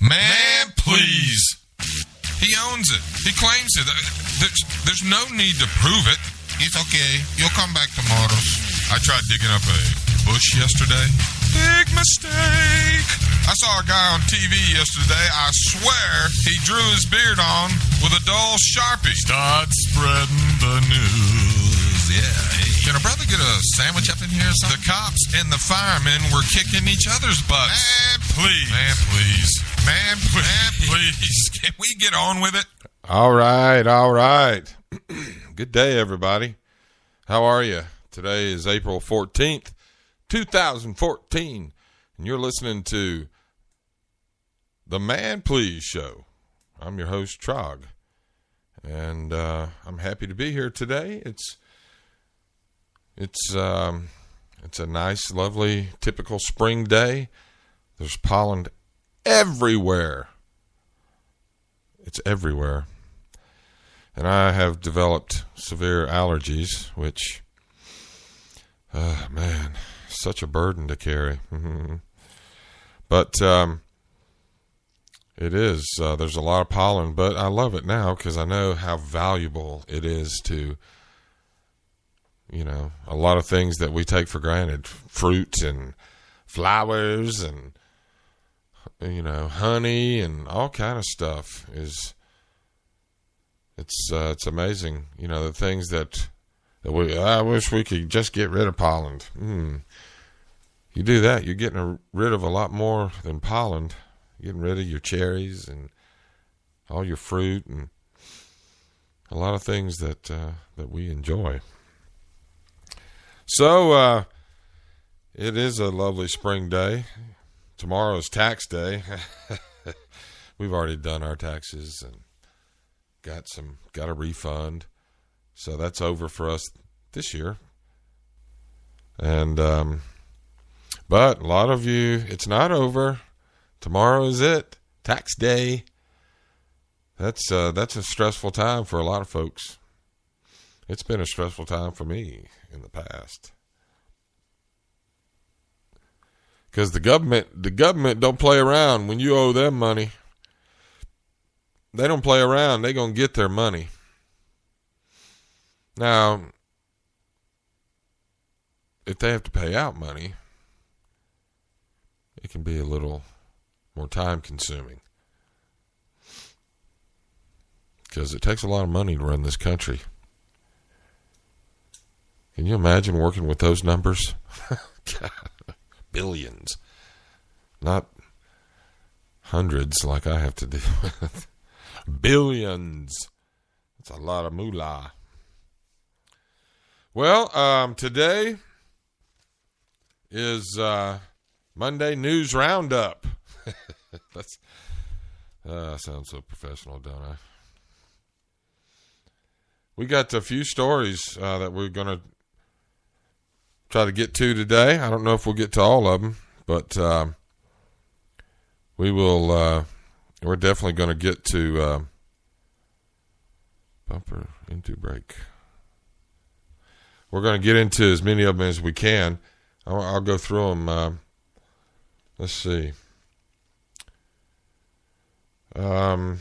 Man, please. He owns it. He claims it. There's no need to prove it. It's okay. You'll come back tomorrow. I tried digging up a bush yesterday. Big mistake. I saw a guy on TV yesterday. I swear he drew his beard on with a dull Sharpie. Start spreading the news. Yeah. Can a brother get a sandwich up in here or something? The cops and the firemen were kicking each other's butts. Man, please. Man, please. Man, please. Man, please. Can we get on with it? All right. Good day, everybody. How are you? Today is April 14th, 2014, and you're listening to the Man Please Show. I'm your host, Trog, and I'm happy to be here today. It's a nice, lovely, typical spring day. There's pollen everywhere. It's everywhere. And I have developed severe allergies, which, man, such a burden to carry. But it is. There's a lot of pollen, but I love it now because I know how valuable it is to, a lot of things that we take for granted. Fruit and flowers and, honey and all kind of stuff is... It's amazing, the things that I wish we could just get rid of pollen. You do that, you're getting rid of a lot more than pollen. You're getting rid of your cherries and all your fruit and a lot of things that we enjoy. So it is a lovely spring day. Tomorrow is tax day. We've already done our taxes and got a refund, so that's over for us this year. And but a lot of you, it's not over. Tomorrow is it, tax day. That's a stressful time for a lot of folks. It's been a stressful time for me in the past because the government don't play around when you owe them money. They don't play around. They're going to get their money. Now, if they have to pay out money, it can be a little more time consuming. Because it takes a lot of money to run this country. Can you imagine working with those numbers? Billions. Not hundreds like I have to do with. Billions. That's a lot of moolah. Well, today is Monday News Roundup. That's I sound so professional, don't I? We got a few stories that we're going to try to get to today. I don't know if we'll get to all of them, but we will... we're definitely going to get to bumper into break. We're going to get into as many of them as we can. I'll go through them. Let's see. They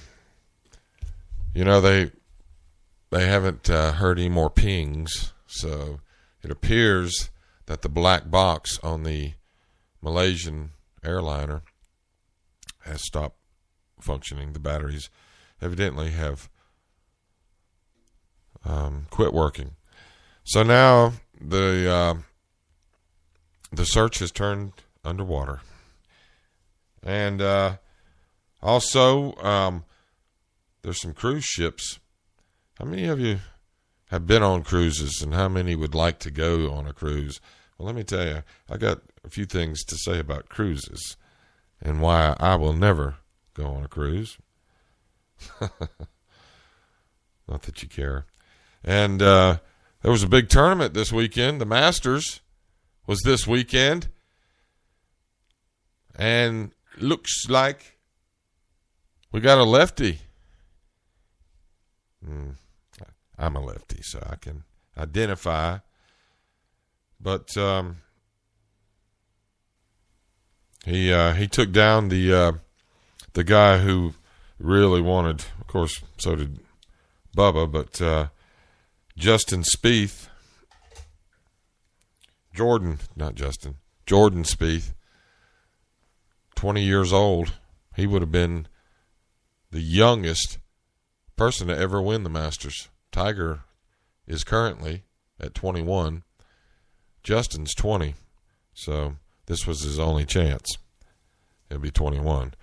haven't heard any more pings, so it appears that the black box on the Malaysian airliner has stopped functioning. The batteries evidently have quit working. So now the search has turned underwater. And also there's some cruise ships. How many of you have been on cruises and how many would like to go on a cruise? Well, let me tell you, I got a few things to say about cruises and why I will never go on a cruise. Not that you care. And there was a big tournament this weekend. The Masters was this weekend. And looks like we got a lefty. I'm a lefty, so I can identify. But he took down the the guy who really wanted, of course, so did Bubba, but Jordan Spieth, 20 years old. He would have been the youngest person to ever win the Masters. Tiger is currently at 21. Justin's 20. So this was his only chance. He'll be 21.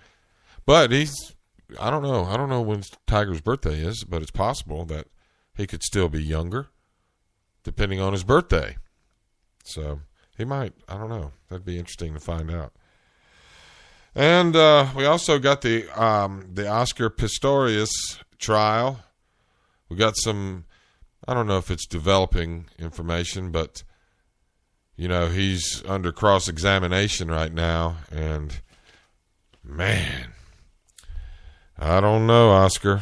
But I don't know when Tiger's birthday is, but it's possible that he could still be younger depending on his birthday. So he might, I don't know. That'd be interesting to find out. And we also got the Oscar Pistorius trial. We got some, I don't know if it's developing information, but, you know, he's under cross-examination right now. And, man, I don't know, Oscar.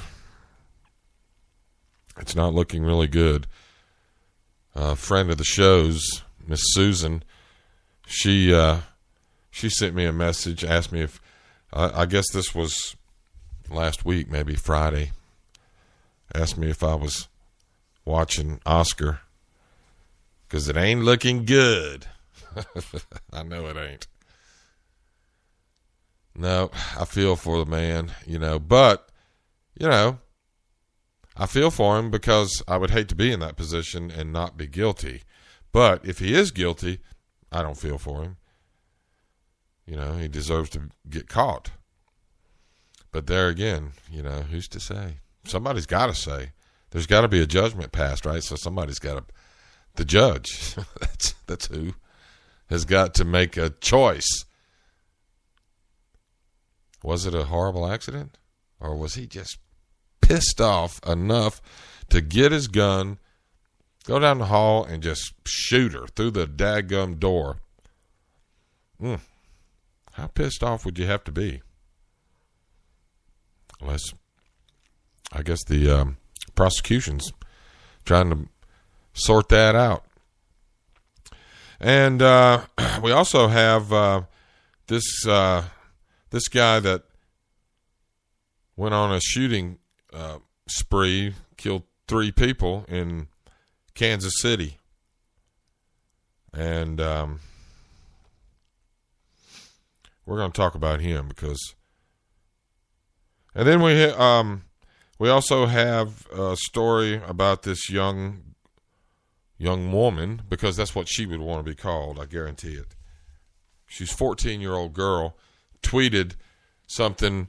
It's not looking really good. A friend of the show's, Miss Susan, she sent me a message, asked me if, I guess this was last week, maybe Friday, asked me if I was watching Oscar, because it ain't looking good. I know it ain't. No, I feel for the man, you know, but, you know, I feel for him because I would hate to be in that position and not be guilty. But if he is guilty, I don't feel for him. You know, he deserves to get caught. But there again, you know, who's to say? Somebody's got to say. There's got to be a judgment passed, right? So somebody's got to, the judge, that's who, has got to make a choice. Was it a horrible accident? Or was he just pissed off enough to get his gun, go down the hall, and just shoot her through the daggum door? How pissed off would you have to be? Unless, I guess the prosecution's trying to sort that out. And we also have this guy that went on a shooting spree, killed 3 people in Kansas City. And we're going to talk about him because... And then we also have a story about this young woman, because that's what she would want to be called, I guarantee it. She's a 14-year-old girl, tweeted something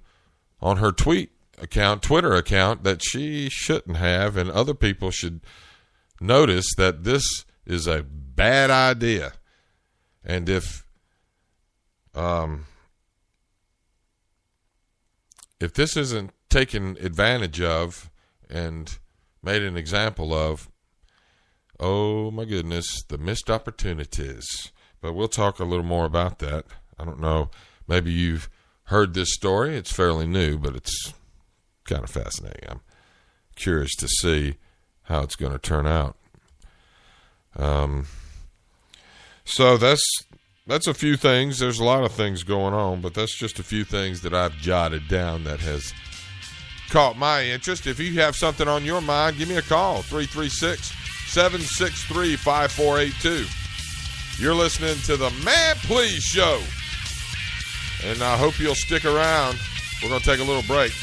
on her Twitter account that she shouldn't have, and other people should notice that this is a bad idea. And if this isn't taken advantage of and made an example of, oh my goodness, the missed opportunities. But we'll talk a little more about that. I don't know, maybe you've heard this story. It's fairly new, but it's kind of fascinating. I'm curious to see how it's going to turn out. So that's a few things. There's a lot of things going on, but that's just a few things that I've jotted down that has caught my interest. If you have something on your mind, give me a call, 336-763-5482. You're listening to the Man Please Show, and I hope you'll stick around. We're going to take a little break.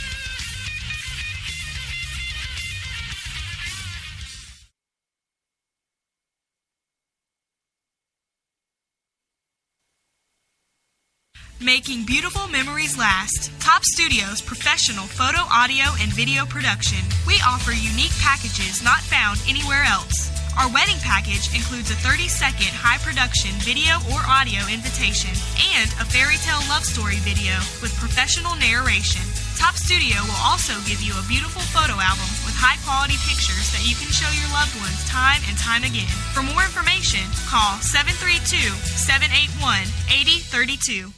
Making beautiful memories last. Top Studios professional photo, audio, and video production. We offer unique packages not found anywhere else. Our wedding package includes a 30-second high-production video or audio invitation and a fairy tale love story video with professional narration. Top Studio will also give you a beautiful photo album with high-quality pictures that you can show your loved ones time and time again. For more information, call 732-781-8032.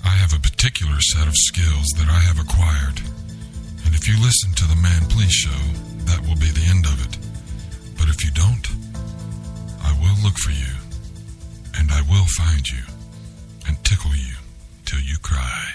I have a particular set of skills that I have acquired, and if you listen to the Man Please Show, that will be the end of it. But if you don't, I will look for you, and I will find you, and tickle you till you cry.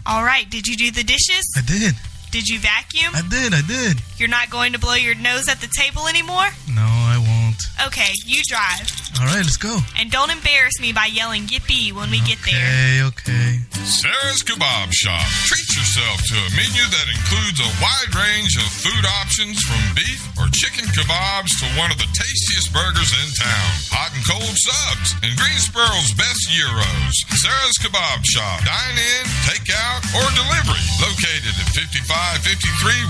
All right, did you do the dishes? I did. Did you vacuum? I did. You're not going to blow your nose at the table anymore? No, I won't. Okay, you drive. All right, let's go. And don't embarrass me by yelling yippee when we get there. Okay. Sarah's Kebab Shop. Treat yourself to a menu that includes a wide range of food options from beef or chicken kebabs to one of the tastiest burgers in town. Hot and cold subs and Greensboro's best gyros. Sarah's Kebab Shop. Dine in, take out, or delivery. Located at 5553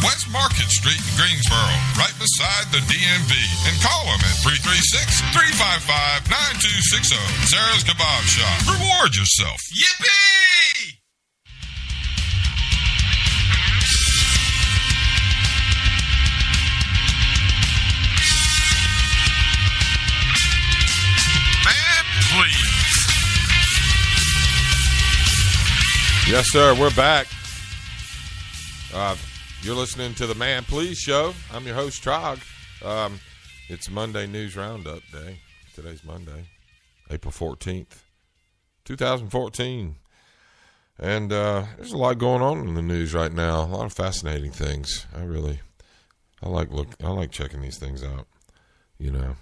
West Market Street in Greensboro, right beside the DMV. And call them at 336-355-9260. Sarah's Kebab Shop. Reward yourself. Yippee! Man, please. Yes, sir. We're back. You're listening to the Man Please Show. I'm your host, Trog. It's Monday News Roundup Day. Today's Monday, April 14th, 2014. And there's a lot going on in the news right now. A lot of fascinating things. I like checking these things out. They're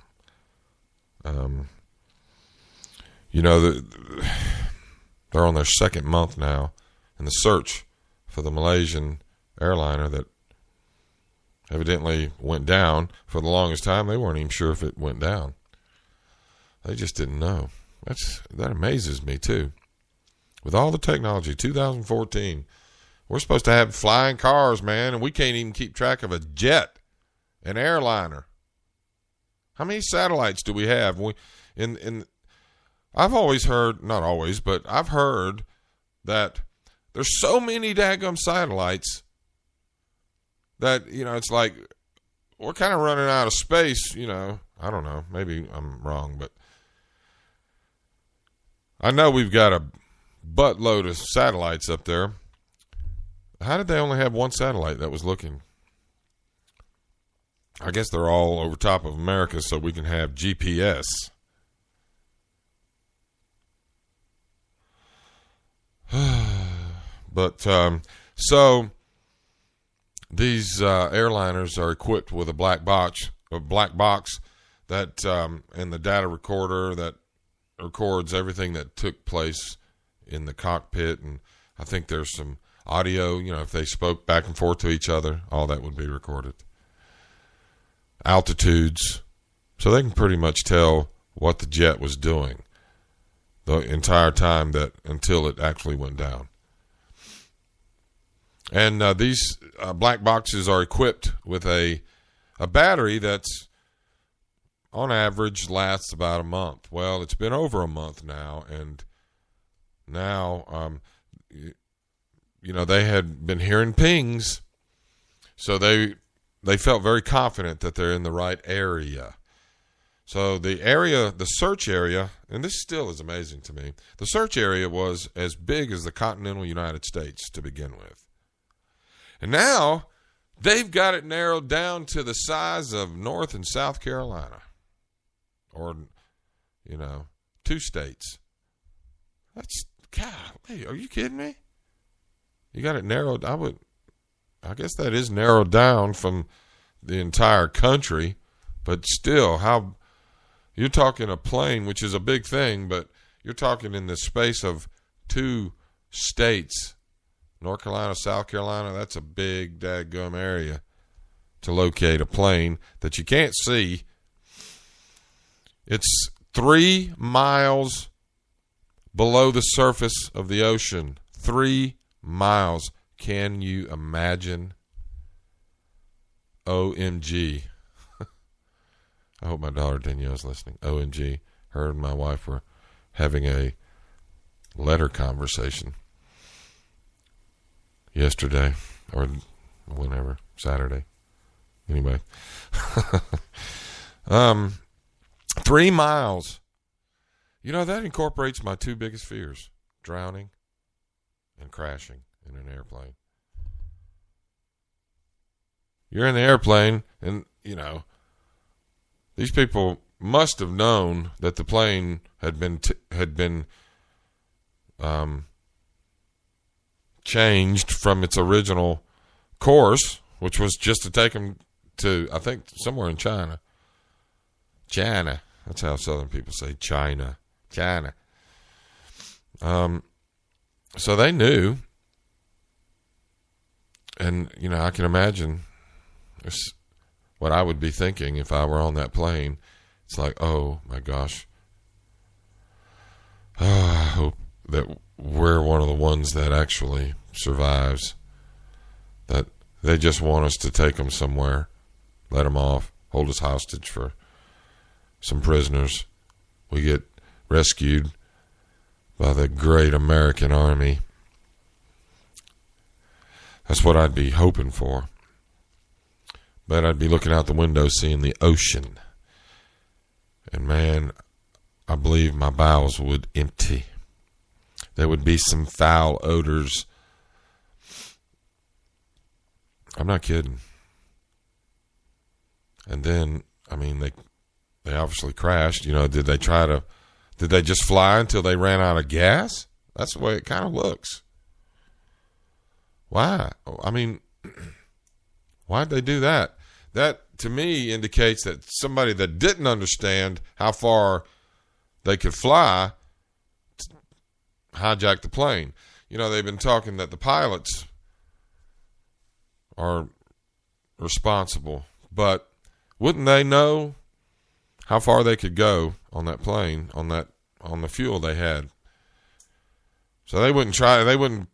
on their second month now in the search for the Malaysian airliner that evidently went down. For the longest time, they weren't even sure if it went down. They just didn't know. That amazes me, too. With all the technology, 2014, we're supposed to have flying cars, man, and we can't even keep track of a jet, an airliner. How many satellites do we have? I've always heard, not always, but I've heard that there's so many daggum satellites that, it's like we're kind of running out of space, I don't know. Maybe I'm wrong, but I know we've got a buttload of satellites up there. How did they only have one satellite that was looking? I guess they're all over top of America so we can have GPS. But so these airliners are equipped with a black box that and the data recorder that records everything that took place in the cockpit, and I think there's some audio. If they spoke back and forth to each other, all that would be recorded. Altitudes, so they can pretty much tell what the jet was doing the entire time until it actually went down. And these black boxes are equipped with a battery that's on average lasts about a month. Well, it's been over a month now, and now they had been hearing pings, so they felt very confident that they're in the right area. So the search area, and this still is amazing to me, the search area was as big as the continental United States to begin with. And now they've got it narrowed down to the size of North and South Carolina, or, 2 states. That's, God, are you kidding me? You got it narrowed. I guess that is narrowed down from the entire country, but still, you're talking a plane, which is a big thing, but you're talking in the space of 2 states, North Carolina, South Carolina. That's a big dadgum area to locate a plane that you can't see. It's 3 miles below the surface of the ocean. 3 miles. Can you imagine? OMG. I hope my daughter Danielle's listening. OMG. Her and my wife were having a letter conversation yesterday, or whenever, Saturday. Anyway. 3 miles. That incorporates my 2 biggest fears: drowning and crashing in an airplane. You're in the airplane, and, these people must have known that the plane had been changed from its original course, which was just to take them to, I think, somewhere in China. China. That's how Southern people say China. China. So they knew. And, you know, I can imagine what I would be thinking if I were on that plane. It's like, oh, my gosh. I hope that we're one of the ones that actually survives. That they just want us to take them somewhere, let them off, hold us hostage for some prisoners. We get rescued by the great American Army. That's what I'd be hoping for. But I'd be looking out the window seeing the ocean. And man, I believe my bowels would empty. There would be some foul odors. I'm not kidding. And then, I mean, they obviously crashed. You know, did they just fly until they ran out of gas? That's the way it kind of looks. Why? I mean, why'd they do that? That, to me, indicates that somebody that didn't understand how far they could fly hijacked the plane. You know, they've been talking that the pilots are responsible, but wouldn't they know how far they could go on that plane, on the fuel they had? So they wouldn't try to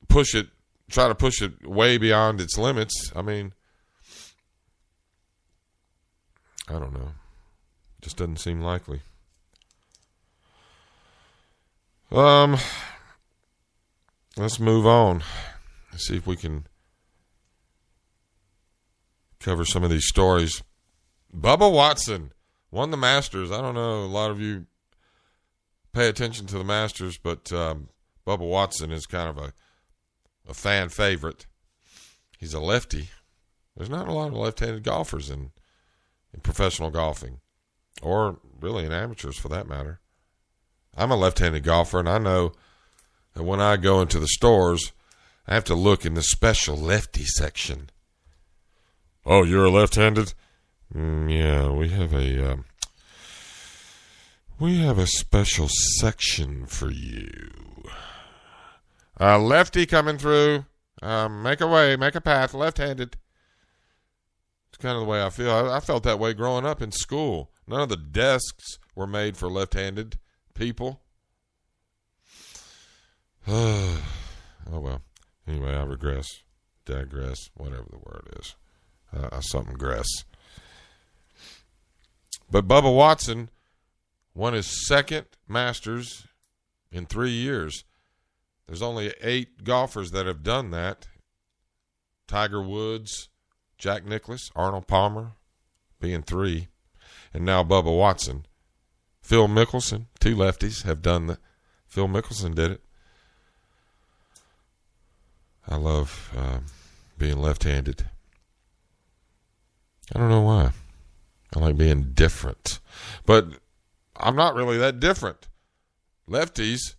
push it way beyond its limits. I mean, I don't know. Just doesn't seem likely. Let's move on. Let's see if we can cover some of these stories. Bubba Watson won the Masters. I don't know, a lot of you pay attention to the Masters, but Bubba Watson is kind of a fan favorite. He's a lefty. There's not a lot of left-handed golfers in professional golfing, or really in amateurs for that matter. I'm a left-handed golfer, and I know that when I go into the stores, I have to look in the special lefty section. Oh, you're a left-handed? Yeah, we have a special section for you. Lefty coming through. Make a way, make a path, left-handed. It's kind of the way I feel. I felt that way growing up in school. None of the desks were made for left-handed people. Oh, well. Anyway, I digress, whatever the word is. Something gress. But Bubba Watson won his second Masters in 3 years. There's only 8 golfers that have done that. Tiger Woods, Jack Nicklaus, Arnold Palmer being 3, and now Bubba Watson. Phil Mickelson, 2 lefties have done that. Phil Mickelson did it. I love being left-handed. I don't know why. I like being different. But I'm not really that different. Lefties,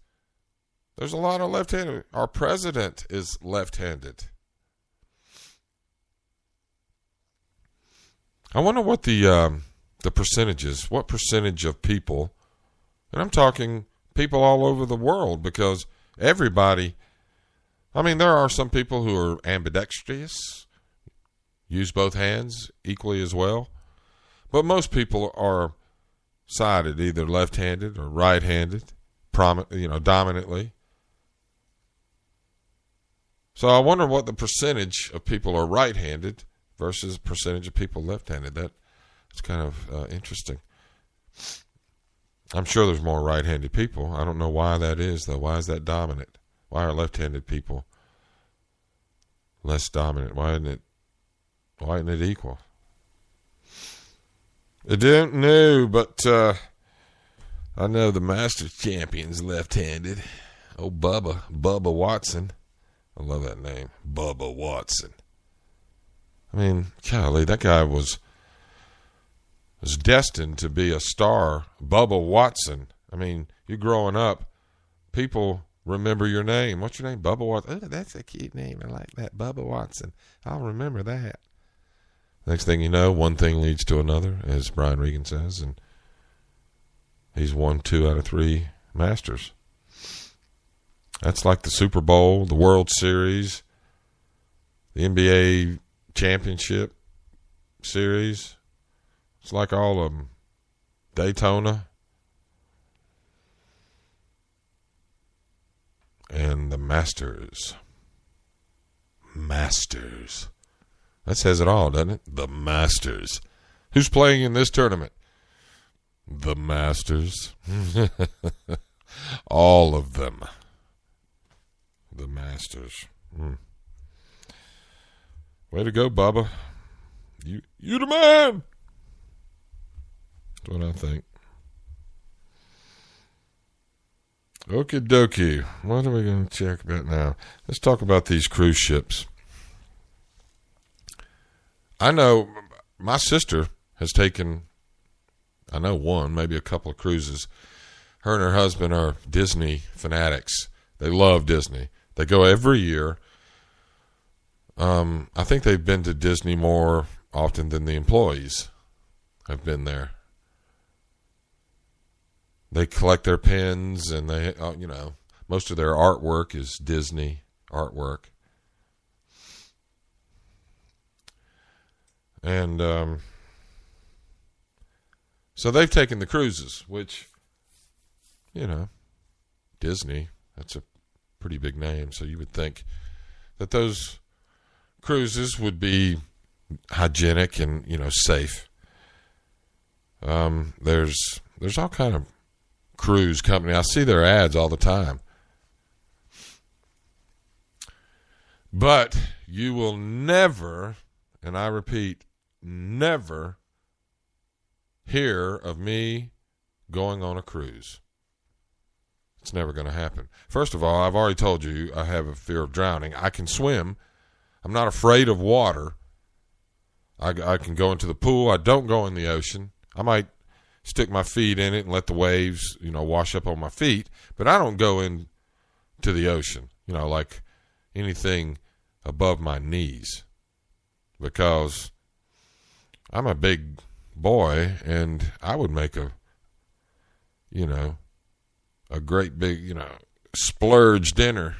there's a lot of left-handed. Our president is left-handed. I wonder what the percentage is. What percentage of people, and I'm talking people all over the world, because everybody, I mean, there are some people who are ambidextrous, use both hands equally as well. But most people are sided, either left-handed or right-handed, dominantly. So I wonder what the percentage of people are right-handed versus percentage of people left-handed. That's kind of interesting. I'm sure there's more right-handed people. I don't know why that is, though. Why is that dominant? Why are left-handed people less dominant? Why isn't it equal? I don't know, but I know the Masters champion's left-handed. Oh, Bubba Watson. I love that name, Bubba Watson. I mean, golly, that guy was was destined to be a star. Bubba Watson. I mean, you're growing up, people remember your name. What's your name? Bubba Watson. Oh, that's a cute name. I like that. Bubba Watson. I'll remember that. Next thing you know, one thing leads to another, as Brian Regan says, and he's won 2 out of 3 Masters. That's like the Super Bowl, the World Series, the NBA Championship Series. It's like all of them. Daytona. And the Masters. Masters. That says it all, doesn't it? The Masters. Who's playing in this tournament? The Masters. All of them. The Masters. Way to go, Bubba. You the man. That's what I think. Okie dokie. What are we going to check about now? Let's talk about these cruise ships. I know my sister has taken, I know one, maybe a couple of cruises. Her and her husband are Disney fanatics. They love Disney. They go every year. I think they've been to Disney more often than the employees have been there. They collect their pins, and they, most of their artwork is Disney artwork. And so they've taken the cruises, which, Disney, that's a pretty big name. So you would think that those cruises would be hygienic and, safe. There's all kind of cruise company. I see their ads all the time. But you will never, and I repeat, never hear of me going on a cruise. It's never going to happen. First of all, I've already told you I have a fear of drowning. I can swim. I'm not afraid of water. I can go into the pool. I don't go in the ocean. I might stick my feet in it and let the waves, wash up on my feet. But I don't go into the ocean, like anything above my knees, because I'm a big boy and I would make a great big, splurge dinner.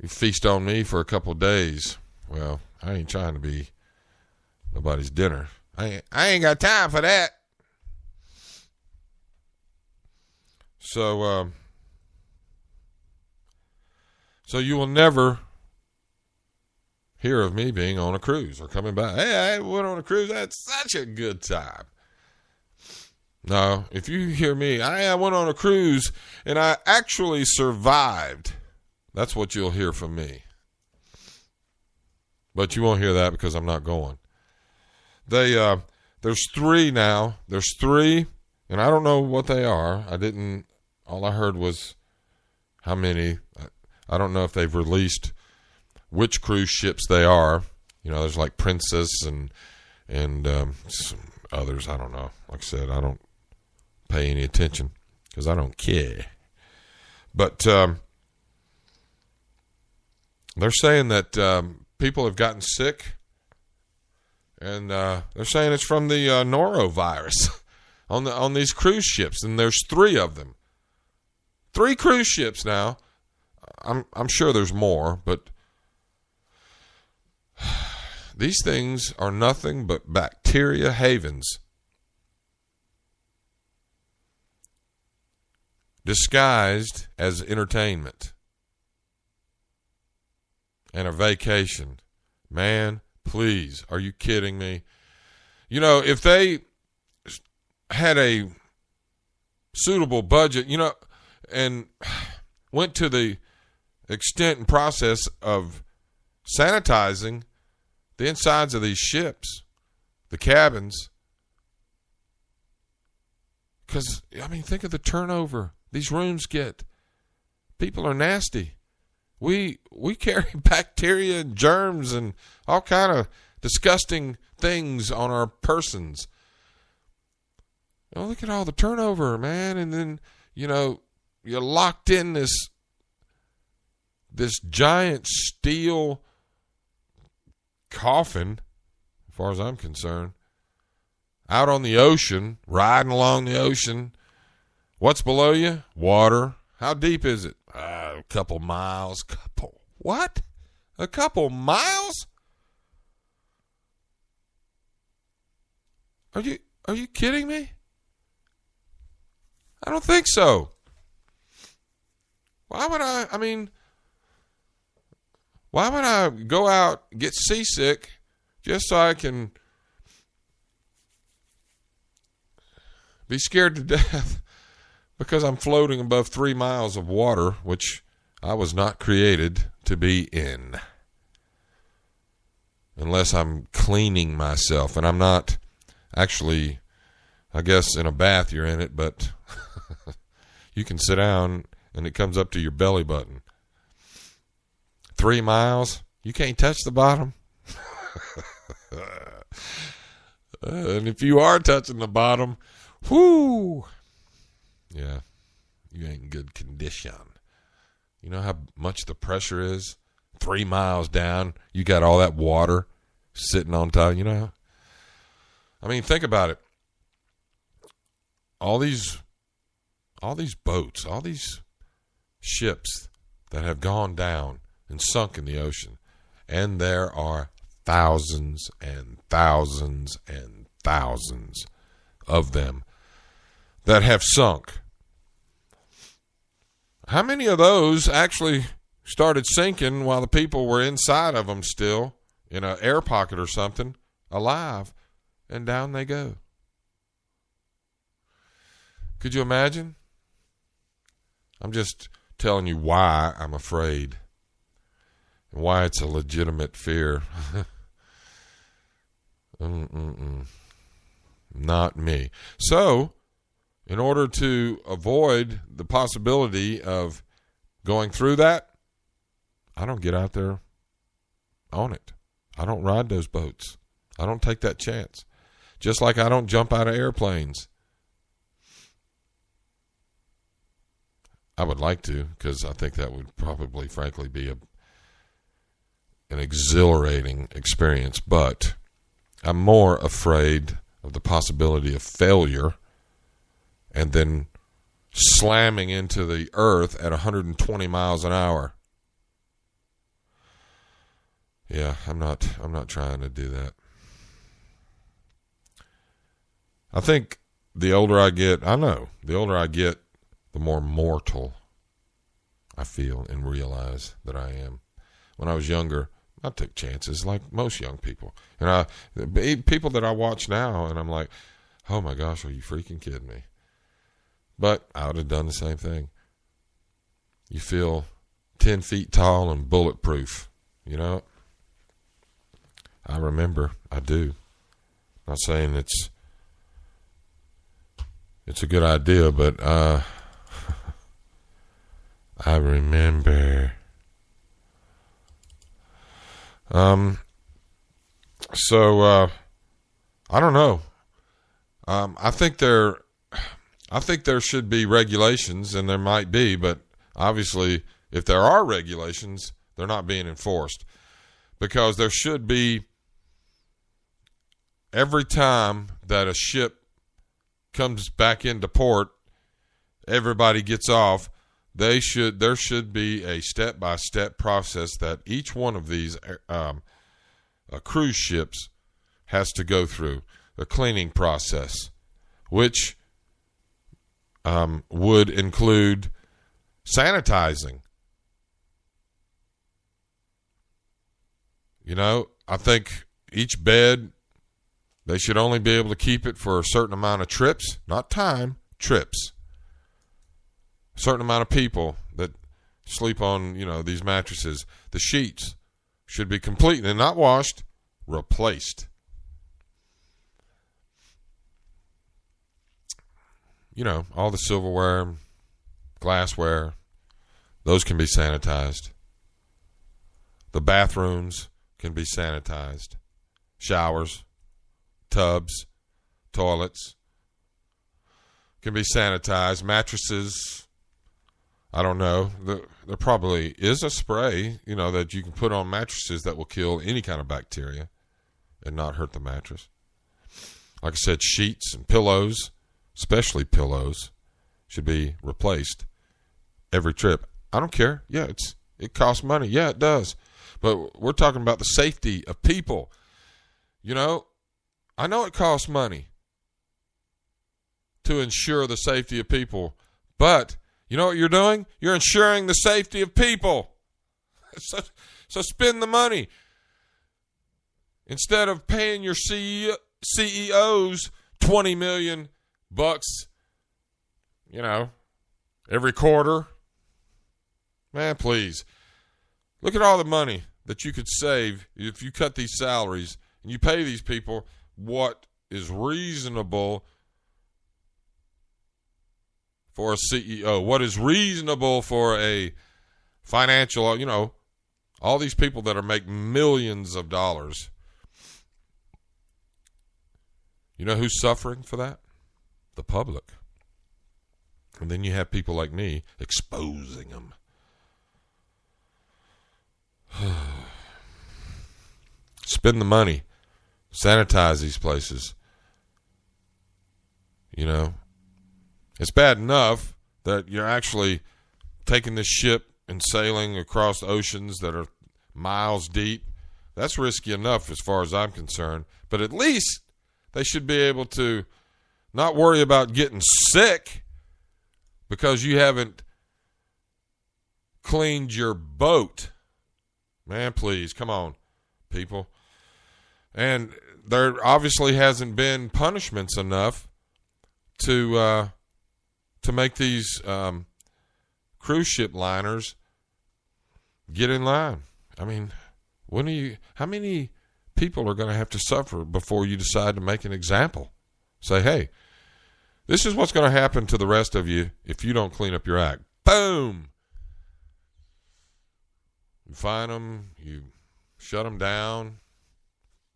You feast on me for a couple of days. Well, I ain't trying to be nobody's dinner. I ain't got time for that. So you will never hear of me being on a cruise or coming back. Hey, I went on a cruise. That's such a good time. No, if you hear me, I went on a cruise and I actually survived. That's what you'll hear from me. But you won't hear that because I'm not going. There's 3 now. There's 3, and I don't know what they are. All I heard was how many. I don't know if they've released which cruise ships they are. There's like Princess and some others. I don't know. Like I said, I don't pay any attention because I don't care. But they're saying that people have gotten sick, and they're saying it's from the norovirus on these cruise ships, and there's 3 of them. 3 cruise ships now. I'm sure there's more, but these things are nothing but bacteria havens disguised as entertainment and a vacation. Man, please, are you kidding me? If they had a suitable budget, and went to the extent and process of sanitizing the insides of these ships, the cabins, because, think of the turnover these rooms get. People are nasty. We carry bacteria and germs and all kind of disgusting things on our persons. Oh, look at all the turnover, man. And then, you're locked in this giant steel coffin, as far as I'm concerned, out on the ocean, riding along the ocean. What's below you? Water. How deep is it? A couple miles. What? A couple miles? Are you kidding me? I don't think so. Why would I go out, get seasick, just so I can be scared to death because I'm floating above 3 miles of water, which I was not created to be in. Unless I'm cleaning myself, and I'm not actually, I guess in a bath you're in it, but you can sit down and it comes up to your belly button. 3 miles, you can't touch the bottom. And if you are touching the bottom, whoo, yeah, you ain't in good condition. You know how much the pressure is? 3 miles down, you got all that water sitting on top, I mean, think about it. All these boats, all these ships that have gone down and sunk in the ocean, and there are thousands and thousands and thousands of them that have sunk. How many of those actually started sinking while the people were inside of them still, in an air pocket or something, alive, and down they go? Could you imagine? I'm just telling you why I'm afraid and why it's a legitimate fear. Not me. So, in order to avoid the possibility of going through that, I don't get out there on it. I don't ride those boats. I don't take that chance. Just like I don't jump out of airplanes. I would like to, because I think that would probably, frankly, be an exhilarating experience. But I'm more afraid of the possibility of failure and then slamming into the earth at 120 miles an hour. Yeah, I'm not trying to do that. I think the older I get, the more mortal I feel and realize that I am. When I was younger, I took chances like most young people. And people that I watch now, and I'm like, oh my gosh, are you freaking kidding me? But I would have done the same thing. You feel 10 feet tall and bulletproof, I remember, I do. Not saying it's a good idea, but I remember. So I don't know. I think there should be regulations, and there might be, but obviously, if there are regulations, they're not being enforced, because there should be. Every time that a ship comes back into port, everybody gets off. There should be a step-by-step process that each one of these cruise ships has to go through, a cleaning process, which would include sanitizing. I think each bed, they should only be able to keep it for a certain amount of trips, not time, trips. A certain amount of people that sleep on, these mattresses. The sheets should be completely not washed, replaced. All the silverware, glassware, those can be sanitized. The bathrooms can be sanitized. Showers, tubs, toilets. can be sanitized. Mattresses, I don't know. There probably is a spray, that you can put on mattresses that will kill any kind of bacteria and not hurt the mattress. Like I said, sheets and pillows, especially pillows, should be replaced every trip. I don't care. Yeah, it costs money. Yeah, it does. But we're talking about the safety of people. I know it costs money to ensure the safety of people, but you know what you're doing? You're ensuring the safety of people. So spend the money. Instead of paying your CEOs $20 million, every quarter. Man, please. Look at all the money that you could save if you cut these salaries and you pay these people what is reasonable for a CEO, what is reasonable for a financial, all these people that are making millions of dollars. You know who's suffering for that? The public. And then you have people like me exposing them. Spend the money. Sanitize these places. It's bad enough that you're actually taking this ship and sailing across oceans that are miles deep. That's risky enough as far as I'm concerned. But at least they should be able to not worry about getting sick because you haven't cleaned your boat. Man, please, come on, people. And there obviously hasn't been punishments enough to make these cruise ship liners get in line. I mean, how many people are going to have to suffer before you decide to make an example? Say, hey, this is what's going to happen to the rest of you if you don't clean up your act. Boom! You fine them, you shut them down,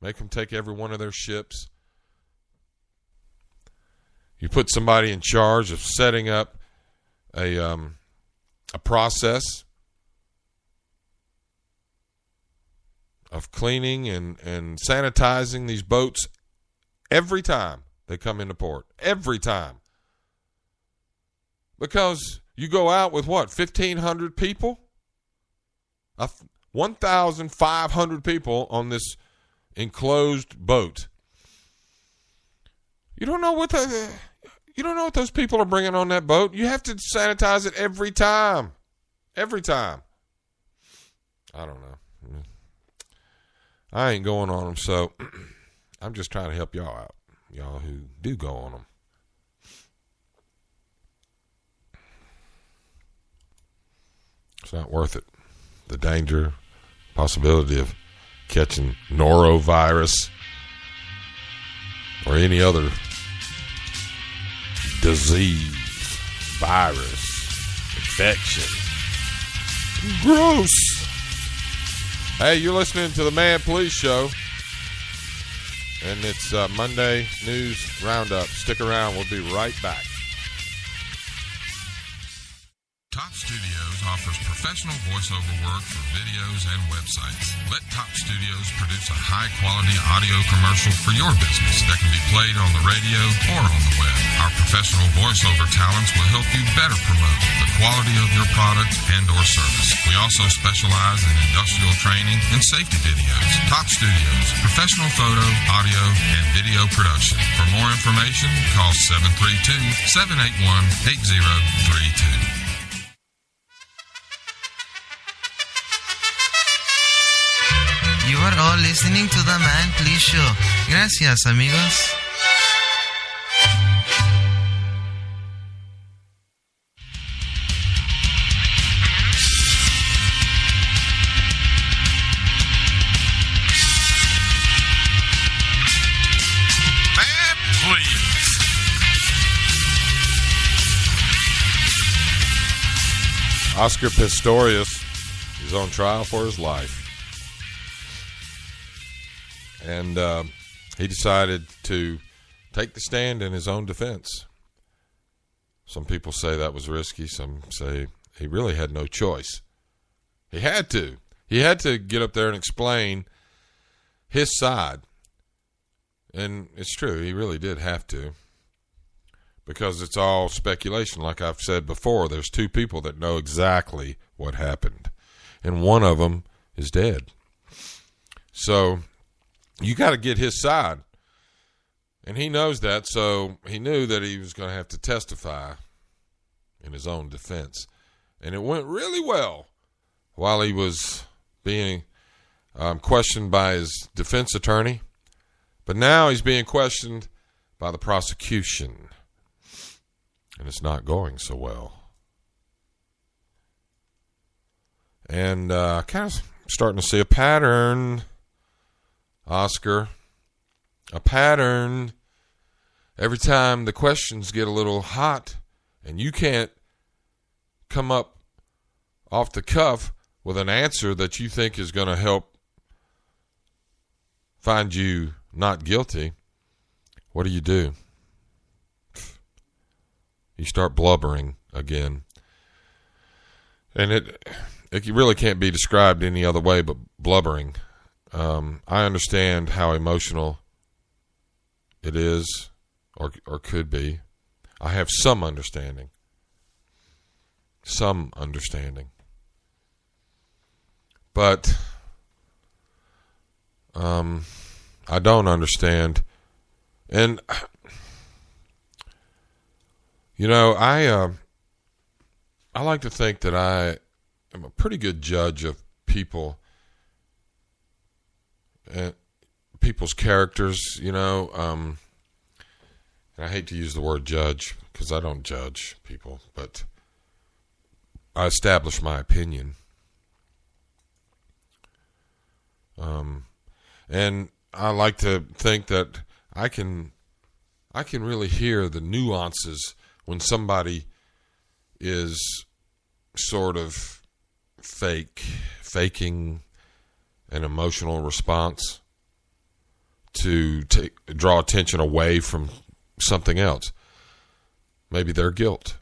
make them take every one of their ships. You put somebody in charge of setting up a process of cleaning and sanitizing these boats every time they come into port. Every time. Because you go out with what, 1,500 people? 1,500 people on this enclosed boat. You don't know what those people are bringing on that boat. You have to sanitize it every time. Every time. I don't know. I ain't going on them, so I'm just trying to help y'all out. Y'all who do go on them. It's not worth it. The danger, possibility of catching norovirus or any other disease, virus, infection. Gross. Hey, you're listening to the Man Police Show, and it's Monday News Roundup. Stick around. We'll be right back. Top Studios offers professional voiceover work for videos and websites. Let Top Studios produce a high-quality audio commercial for your business that can be played on the radio or on the web. Our professional voiceover talents will help you better promote the quality of your product and or service. We also specialize in industrial training and safety videos. Top Studios, professional photo, audio, and video production. For more information, call 732-781-8032. You are all listening to the Man Please Show. Gracias, amigos. Man, please. Oscar Pistorius is on trial for his life. And he decided to take the stand in his own defense. Some people say that was risky. Some say he really had no choice. He had to. He had to get up there and explain his side. And it's true, he really did have to. Because it's all speculation. Like I've said before, there's two people that know exactly what happened. And one of them is dead. So you got to get his side. And he knows that, so he knew that he was going to have to testify in his own defense. And it went really well while he was being questioned by his defense attorney. But now he's being questioned by the prosecution. And it's not going so well. And kind of starting to see a pattern, Oscar. A pattern. Every time the questions get a little hot and you can't come up off the cuff with an answer that you think is going to help find you not guilty, what do? You start blubbering again. And it really can't be described any other way but blubbering. I understand how emotional it is or could be. I have some understanding. But I don't understand. And you know, I like to think that I am a pretty good judge of people and people's characters, you know. And I hate to use the word judge because I don't judge people, but I establish my opinion. And I like to think that I can really hear the nuances when somebody is sort of faking an emotional response to draw attention away from something else. Maybe their guilt.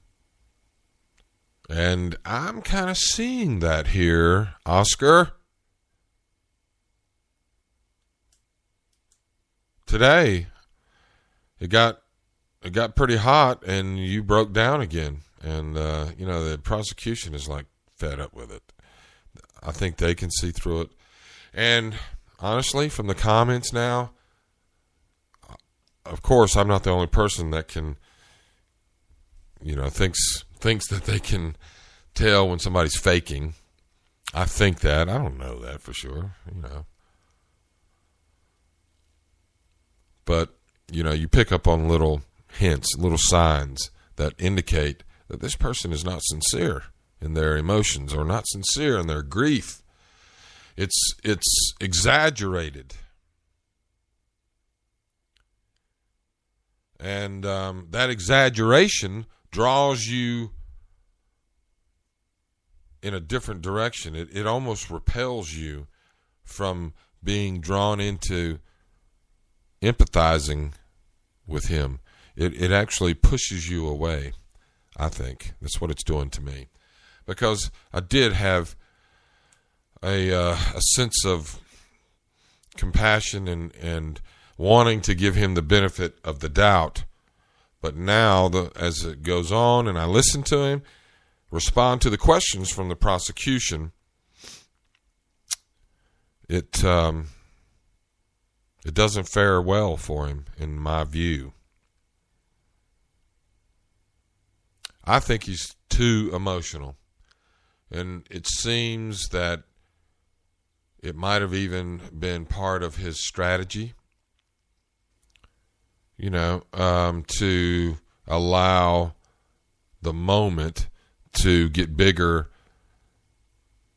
And I'm kind of seeing that here, Oscar. Today, it got pretty hot, and you broke down again. And, you know, the prosecution is, like, fed up with it. I think they can see through it. And, honestly, from the comments now, of course, I'm not the only person that can, you know, thinks that they can tell when somebody's faking. I think that. I don't know that for sure, you know. But, you know, you pick up on little hints, little signs that indicate that this person is not sincere in their emotions or not sincere in their grief. It's exaggerated. And that exaggeration draws you in a different direction. It almost repels you from being drawn into empathizing with him. It actually pushes you away, I think. That's what it's doing to me. Because I did have a sense of compassion and wanting to give him the benefit of the doubt. But now, as it goes on and I listen to him, respond to the questions from the prosecution, it doesn't fare well for him, in my view. I think he's too emotional. And it seems that it might have even been part of his strategy, you know, to allow the moment to get bigger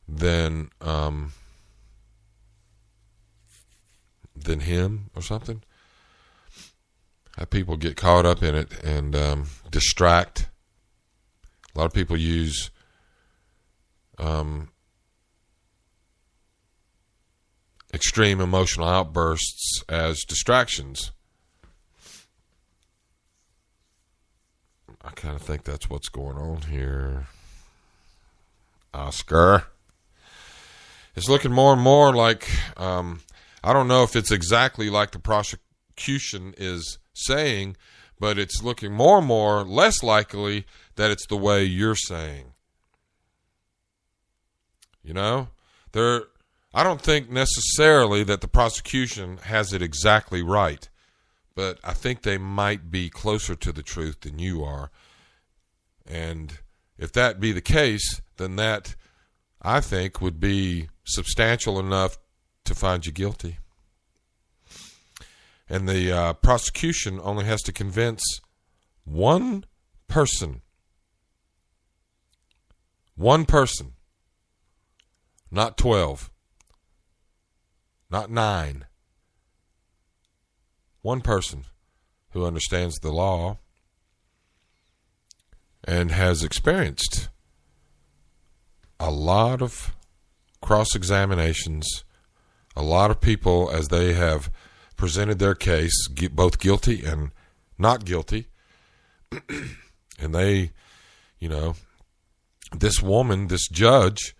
than him or something. Have people get caught up in it and distract. A lot of people use extreme emotional outbursts as distractions. I kind of think that's what's going on here. Oscar. It's looking more and more like, I don't know if it's exactly like the prosecution is saying, but it's looking more and more less likely that it's the way you're saying. You know, I don't think necessarily that the prosecution has it exactly right, but I think they might be closer to the truth than you are. And if that be the case, then that, I think, would be substantial enough to find you guilty. And the prosecution only has to convince one person. One person. Not 12. Not 9. One person who understands the law and has experienced a lot of cross-examinations, a lot of people as they have presented their case, both guilty and not guilty. And they, you know, this woman, this judge,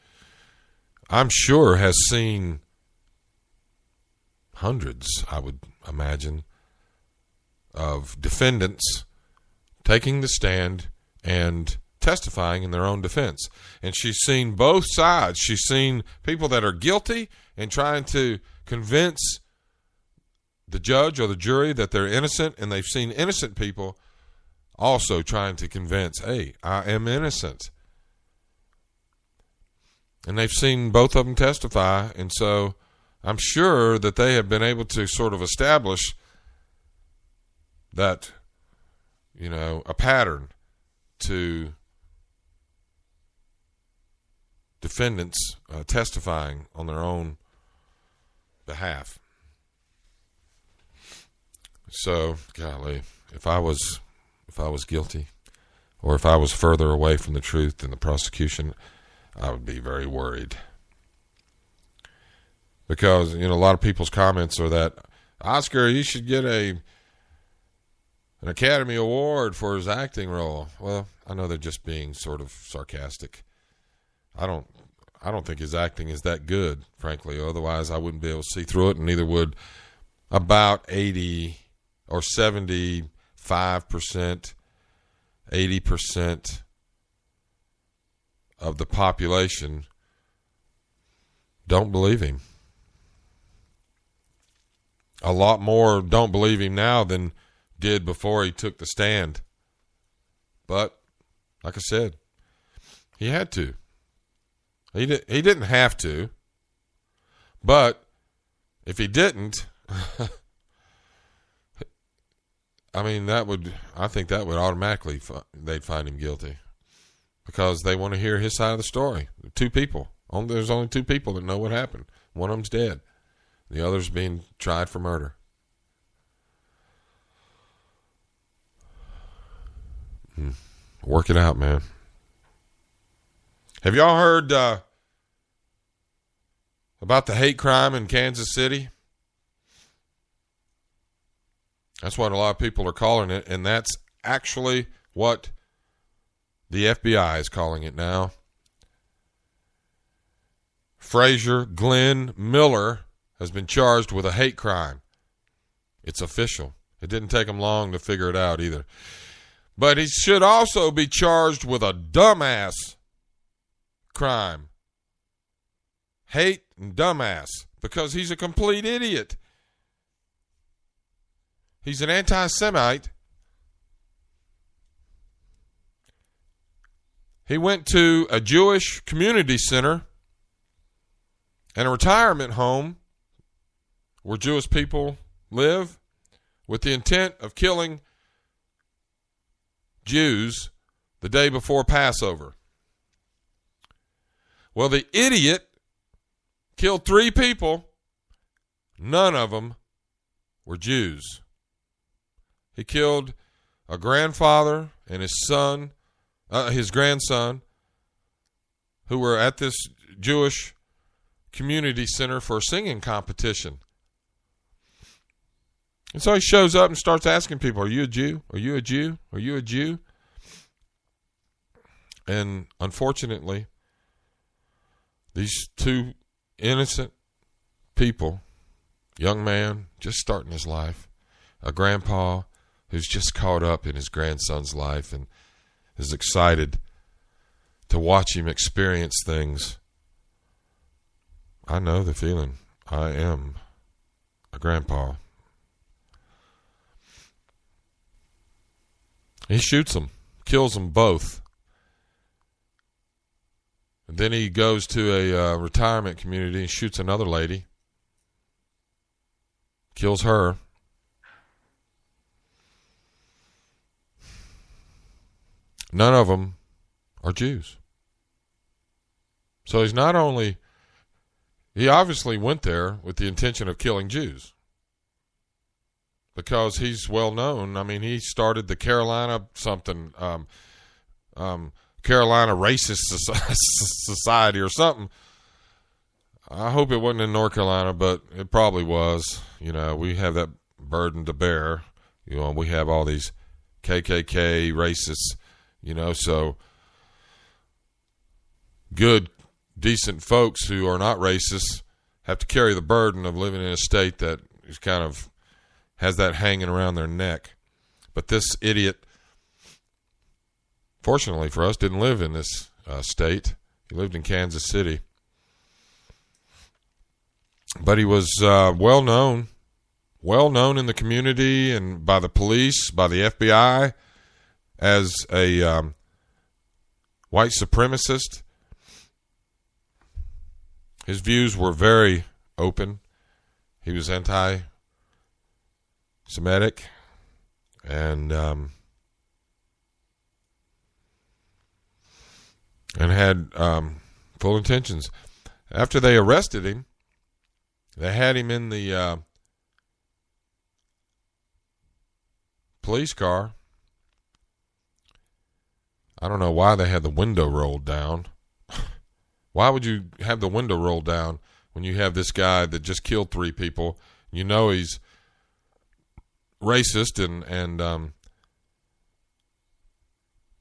I'm sure has seen hundreds, I would imagine, of defendants taking the stand and testifying in their own defense. And she's seen both sides. She's seen people that are guilty and trying to convince the judge or the jury that they're innocent, and they've seen innocent people also trying to convince, hey, I am innocent. And they've seen both of them testify, and so I'm sure that they have been able to sort of establish that, you know, a pattern to defendants testifying on their own behalf. So, golly, if I was guilty, or if I was further away from the truth than the prosecution, I would be very worried. Because, you know, a lot of people's comments are that, Oscar, you should get an Academy Award for his acting role. Well, I know they're just being sort of sarcastic. I don't think his acting is that good, frankly. Otherwise, I wouldn't be able to see through it, and neither would about 80 or 75%, 80% of the population don't believe him. A lot more don't believe him now than did before he took the stand. But, like I said, he had to. He didn't have to. But if he didn't, I mean, I think that would automatically, they'd find him guilty. Because they want to hear his side of the story. Two people. There's only two people that know what happened. One of them's dead. The other's being tried for murder. Work it out, man. Have y'all heard about the hate crime in Kansas City? That's what a lot of people are calling it, and that's actually what the FBI is calling it now. Frazier Glenn Miller has been charged with a hate crime. It's official. It didn't take him long to figure it out either. But he should also be charged with a dumbass crime. Hate and dumbass. Because he's a complete idiot. He's an anti-Semite. He went to a Jewish community center and a retirement home where Jewish people live with the intent of killing Jews the day before Passover. Well, the idiot killed 3 people. None of them were Jews. He killed a grandfather and his grandson, who were at this Jewish community center for a singing competition. And so he shows up and starts asking people, are you a Jew? Are you a Jew? Are you a Jew? And unfortunately, these two innocent people, young man just starting his life, a grandpa who's just caught up in his grandson's life and is excited to watch him experience things. I know the feeling. I am a grandpa. He shoots them, kills them both. And then he goes to a retirement community and shoots another lady. Kills her. None of them are Jews. So he's not only... He obviously went there with the intention of killing Jews. Because he's well known. I mean, he started the Carolina something... Carolina Racist Society or something. I hope it wasn't in North Carolina, but it probably was. You know, we have that burden to bear. You know, we have all these KKK racists, you know, so good, decent folks who are not racist have to carry the burden of living in a state that is kind of has that hanging around their neck. But this idiot, fortunately for us, didn't live in this state. He lived in Kansas City. But he was well known in the community and by the police, by the FBI, as a white supremacist. His views were very open. He was anti-Semitic and had full intentions. After they arrested him, they had him in the police car. I don't know why they had the window rolled down. Why would you have the window rolled down when you have this guy that just killed 3 people? You know he's racist and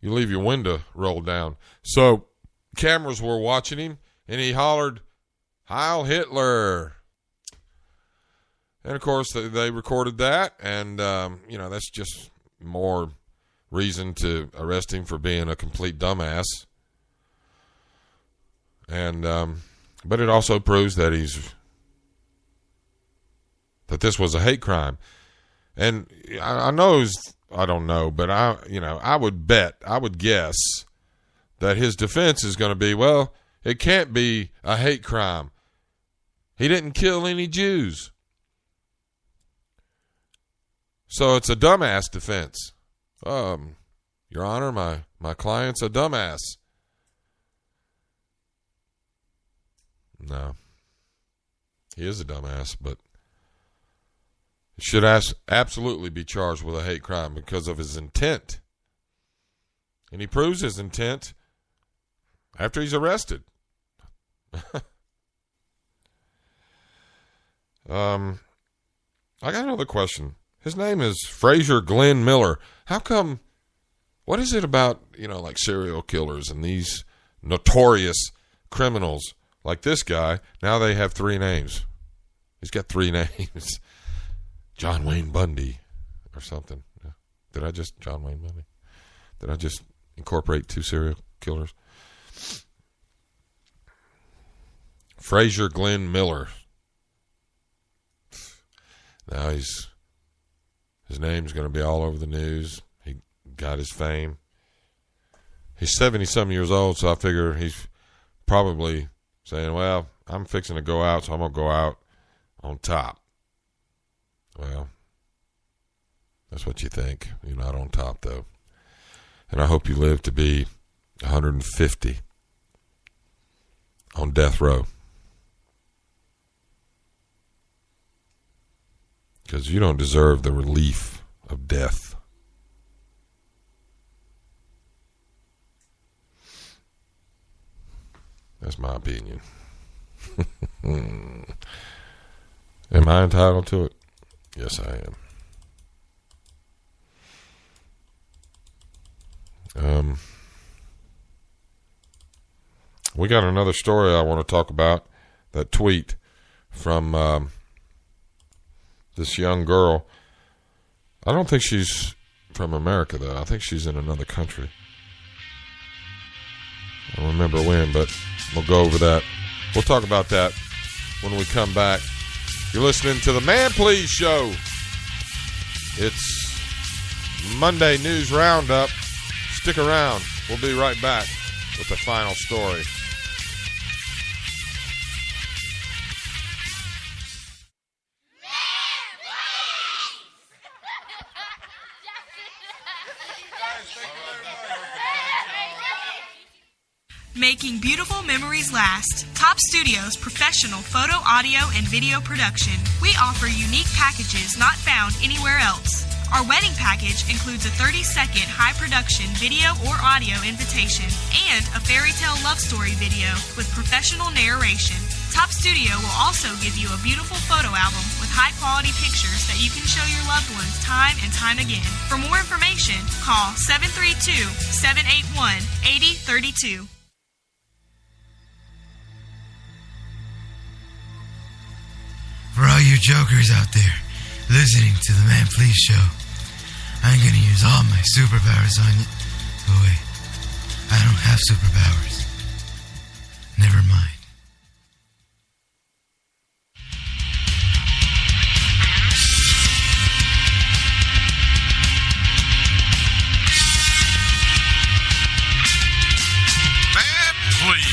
you leave your window rolled down. So cameras were watching him, and he hollered, "Heil Hitler!" And, of course, they recorded that, and, you know, that's just more reason to arrest him for being a complete dumbass. And, but it also proves that this was a hate crime. And I don't know, but I would guess that his defense is going to be, well, it can't be a hate crime. He didn't kill any Jews. So it's a dumbass defense. Your Honor, my client's a dumbass. No. He is a dumbass, but he should absolutely be charged with a hate crime because of his intent. And he proves his intent after he's arrested. I got another question. His name is Fraser Glenn Miller. How come, what is it about, like serial killers and these notorious criminals like this guy? Now they have 3 names. He's got 3 names. John Wayne Bundy or something. John Wayne Bundy? Did I just incorporate 2 serial killers? Fraser Glenn Miller. Now his name's going to be all over the news. He got his fame. He's 70-some years old, so I figure he's probably saying, well, I'm fixing to go out, so I'm going to go out on top. Well, that's what you think. You're not on top, though. And I hope you live to be 150 on death row. Because you don't deserve the relief of death. That's my opinion. Am I entitled to it? Yes, I am. we got another story I want to talk about. That tweet from this young girl. I don't think she's from America, though. I think she's in another country. I don't remember when, but we'll go over that. We'll talk about that when we come back. You're listening to the Man Please Show. It's Monday News Roundup. Stick around. We'll be right back with the final story. Making beautiful memories last. Top Studios professional photo, audio, and video production. We offer unique packages not found anywhere else. Our wedding package includes a 30-second high-production video or audio invitation and a fairy tale love story video with professional narration. Top Studio will also give you a beautiful photo album with high-quality pictures that you can show your loved ones time and time again. For more information, call 732-781-8032. For all you jokers out there listening to the Man Please Show, I'm going to use all my superpowers on you. Oh, wait. I don't have superpowers. Never mind. Man, please.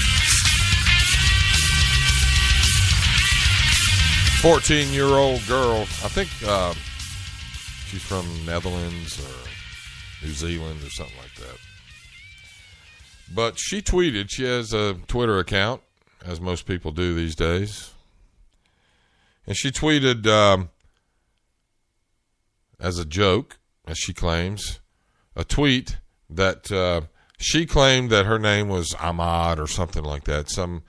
14-year-old girl. I think she's from Netherlands or New Zealand or something like that. But she tweeted. She has a Twitter account, as most people do these days. And she tweeted as a joke, as she claims, a tweet that she claimed that her name was Ahmad or something like that. Some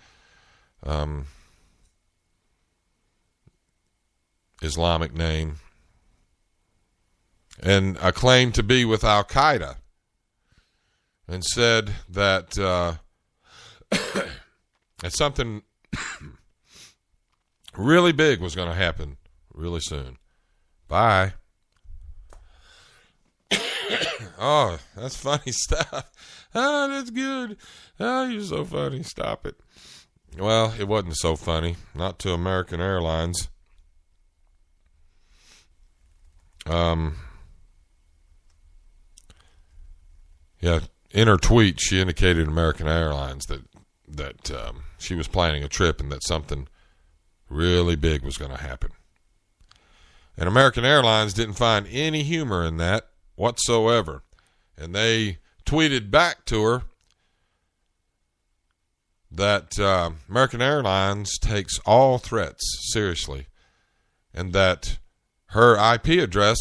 Islamic name, and a claim to be with Al Qaeda, and said that that something really big was going to happen really soon. Bye. Oh, that's funny stuff. Oh, that's good. Oh, you're so funny. Stop it. Well, it wasn't so funny. Not to American Airlines. Yeah, in her tweet, she indicated American Airlines that she was planning a trip and that something really big was going to happen. And American Airlines didn't find any humor in that whatsoever. And they tweeted back to her that American Airlines takes all threats seriously, and that her IP address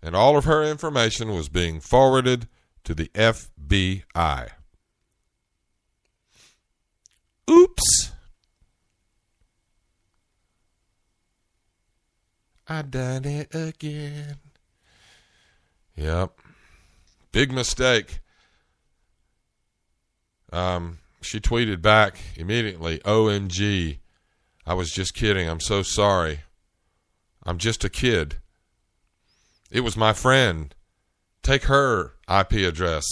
and all of her information was being forwarded to the FBI. Oops. I done it again. Yep. Big mistake. She tweeted back immediately, OMG. I was just kidding. I'm so sorry. I'm just a kid. It was my friend. Take her IP address,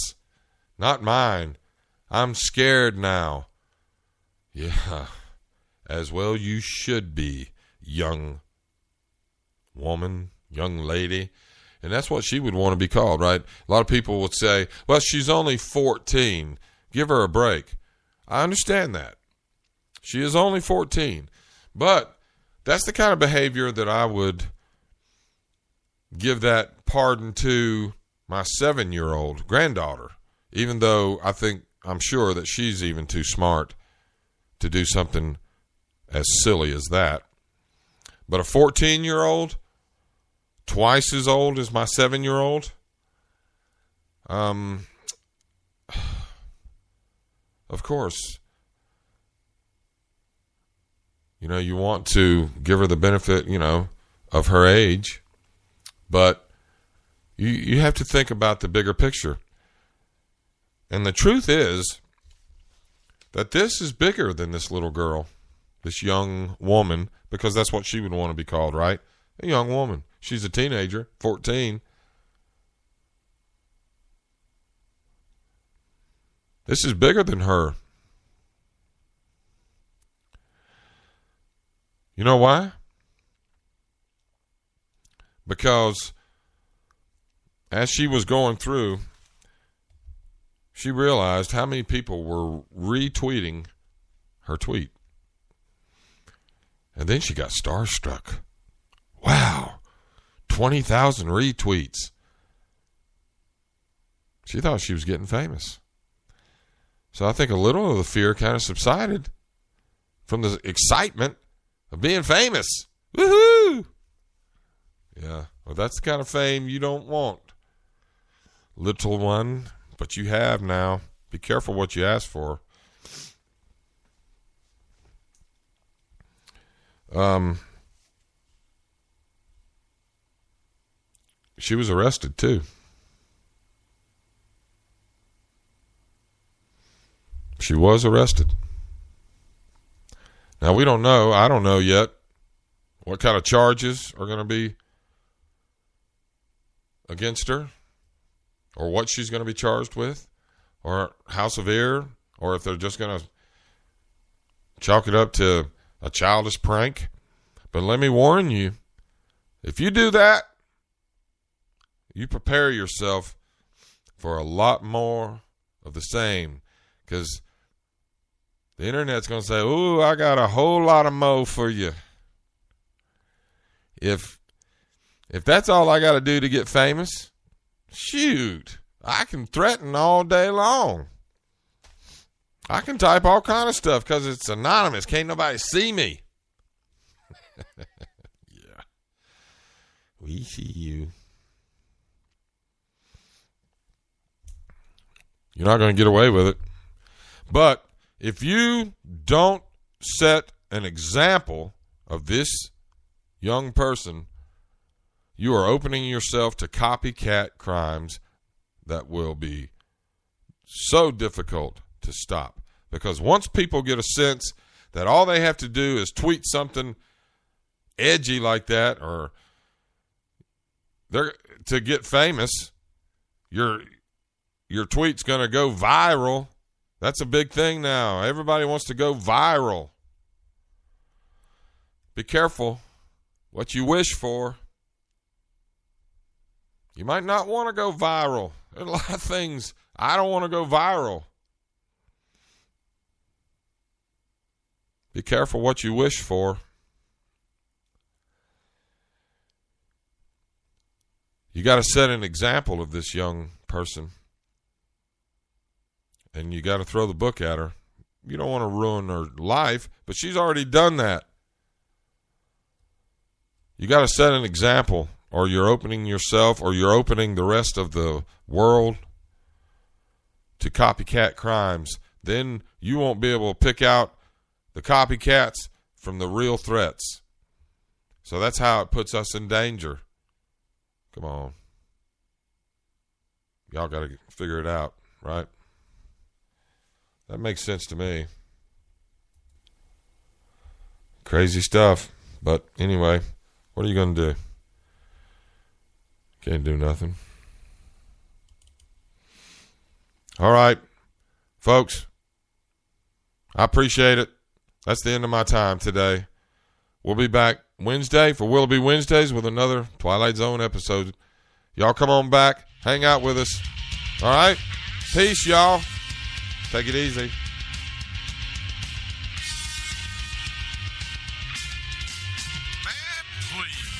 not mine. I'm scared now. Yeah, as well you should be, young woman, young lady. And that's what she would want to be called, right? A lot of people would say, well, she's only 14. Give her a break. I understand that. She is only 14. But that's the kind of behavior that I would give that pardon to my 7-year-old granddaughter, even though I'm sure that she's even too smart to do something as silly as that. But a 14-year-old, twice as old as my 7-year-old, of course, you want to give her the benefit, of her age, but you have to think about the bigger picture. And the truth is that this is bigger than this little girl, this young woman, because that's what she would want to be called, right? A young woman. She's a teenager, 14. This is bigger than her. You know why? Because as she was going through, she realized how many people were retweeting her tweet. And then she got starstruck. Wow, 20,000 retweets. She thought she was getting famous. So I think a little of the fear kind of subsided from the excitement of being famous. Woohoo! Yeah, well, that's the kind of fame you don't want. Little one, but you have now. Be careful what you ask for. She was arrested too. She was arrested. Now we don't know. I don't know yet what kind of charges are going to be against her, or what she's going to be charged with, or how severe, or if they're just going to chalk it up to a childish prank. But let me warn you, if you do that, you prepare yourself for a lot more of the same, because the internet's going to say, ooh, I got a whole lot of mo for you. If that's all I got to do to get famous, shoot, I can threaten all day long. I can type all kind of stuff because it's anonymous. Can't nobody see me. Yeah. We see you. You're not going to get away with it. But if you don't set an example of this young person, you are opening yourself to copycat crimes that will be so difficult to stop. Because once people get a sense that all they have to do is tweet something edgy like that, or they're to get famous, your tweet's going to go viral. That's a big thing now. Everybody wants to go viral. Be careful what you wish for. You might not want to go viral. There's a lot of things I don't want to go viral. Be careful what you wish for. You got to set an example of this young person. And you got to throw the book at her. You don't want to ruin her life, but she's already done that. You got to set an example, or you're opening yourself, or you're opening the rest of the world to copycat crimes. Then you won't be able to pick out the copycats from the real threats. So that's how it puts us in danger. Come on. Y'all got to figure it out, right? That makes sense to me. Crazy stuff. But anyway, what are you going to do? Can't do nothing. All right, folks. I appreciate it. That's the end of my time today. We'll be back Wednesday for Will It Be Wednesdays with another Twilight Zone episode. Y'all come on back. Hang out with us. All right? Peace, y'all. Take it easy. Man, please.